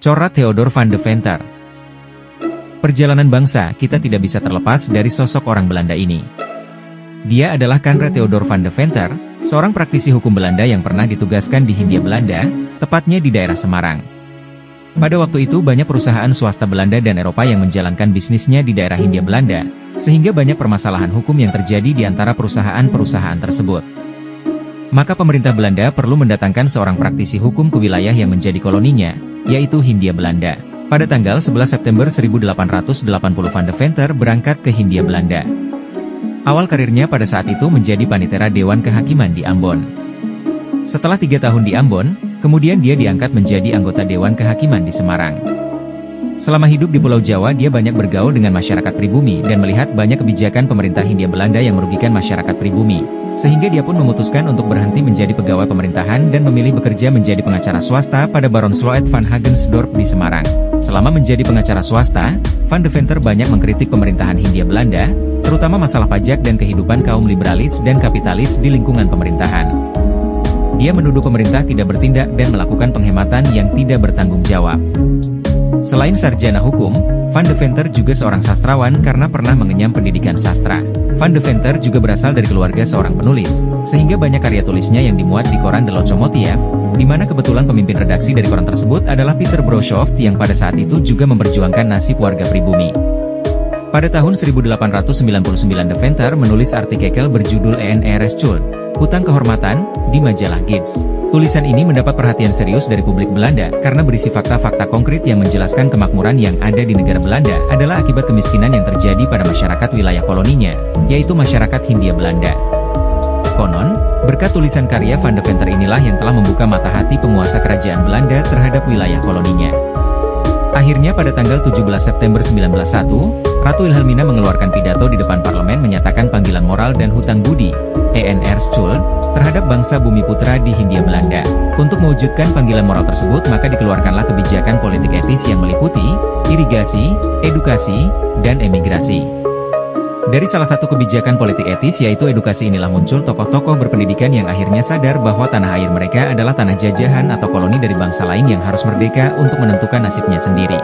Corak Theodor van de Venter. Perjalanan bangsa kita tidak bisa terlepas dari sosok orang Belanda ini. Dia adalah Conrad Theodor van de Venter, seorang praktisi hukum Belanda yang pernah ditugaskan di Hindia Belanda, tepatnya di daerah Semarang. Pada waktu itu banyak perusahaan swasta Belanda dan Eropa yang menjalankan bisnisnya di daerah Hindia Belanda, sehingga banyak permasalahan hukum yang terjadi di antara perusahaan-perusahaan tersebut. Maka pemerintah Belanda perlu mendatangkan seorang praktisi hukum ke wilayah yang menjadi koloninya, yaitu Hindia Belanda. Pada tanggal 11 September 1880 Van de Venter berangkat ke Hindia Belanda. Awal karirnya pada saat itu menjadi panitera Dewan Kehakiman di Ambon. Setelah 3 tahun di Ambon, kemudian dia diangkat menjadi anggota Dewan Kehakiman di Semarang. Selama hidup di Pulau Jawa dia banyak bergaul dengan masyarakat pribumi dan melihat banyak kebijakan pemerintah Hindia Belanda yang merugikan masyarakat pribumi. Sehingga dia pun memutuskan untuk berhenti menjadi pegawai pemerintahan dan memilih bekerja menjadi pengacara swasta pada Baron Sloet van Hagensdorp di Semarang. Selama menjadi pengacara swasta, Van de Venter banyak mengkritik pemerintahan Hindia Belanda, terutama masalah pajak dan kehidupan kaum liberalis dan kapitalis di lingkungan pemerintahan. Dia menuduh pemerintah tidak bertindak dan melakukan penghematan yang tidak bertanggung jawab. Selain sarjana hukum, Van de Venter juga seorang sastrawan karena pernah mengenyam pendidikan sastra. Van de Venter juga berasal dari keluarga seorang penulis, sehingga banyak karya tulisnya yang dimuat di koran The Locomotive, di mana kebetulan pemimpin redaksi dari koran tersebut adalah Peter Broshoft yang pada saat itu juga memperjuangkan nasib warga pribumi. Pada tahun 1899 de Venter menulis artikel berjudul ENRS Schuld, Hutang Kehormatan, di majalah Gids. Tulisan ini mendapat perhatian serius dari publik Belanda karena berisi fakta-fakta konkret yang menjelaskan kemakmuran yang ada di negara Belanda adalah akibat kemiskinan yang terjadi pada masyarakat wilayah koloninya, yaitu masyarakat Hindia Belanda. Konon, berkat tulisan karya Van de Venter inilah yang telah membuka mata hati penguasa kerajaan Belanda terhadap wilayah koloninya. Akhirnya pada tanggal 17 September 1901, Ratu Wilhelmina mengeluarkan pidato di depan parlemen menyatakan panggilan moral dan hutang budi, ENRS Schuld, terhadap bangsa bumi putra di Hindia Belanda. Untuk mewujudkan panggilan moral tersebut maka dikeluarkanlah kebijakan politik etis yang meliputi irigasi, edukasi, dan emigrasi. Dari salah satu kebijakan politik etis yaitu edukasi inilah muncul tokoh-tokoh berpendidikan yang akhirnya sadar bahwa tanah air mereka adalah tanah jajahan atau koloni dari bangsa lain yang harus merdeka untuk menentukan nasibnya sendiri.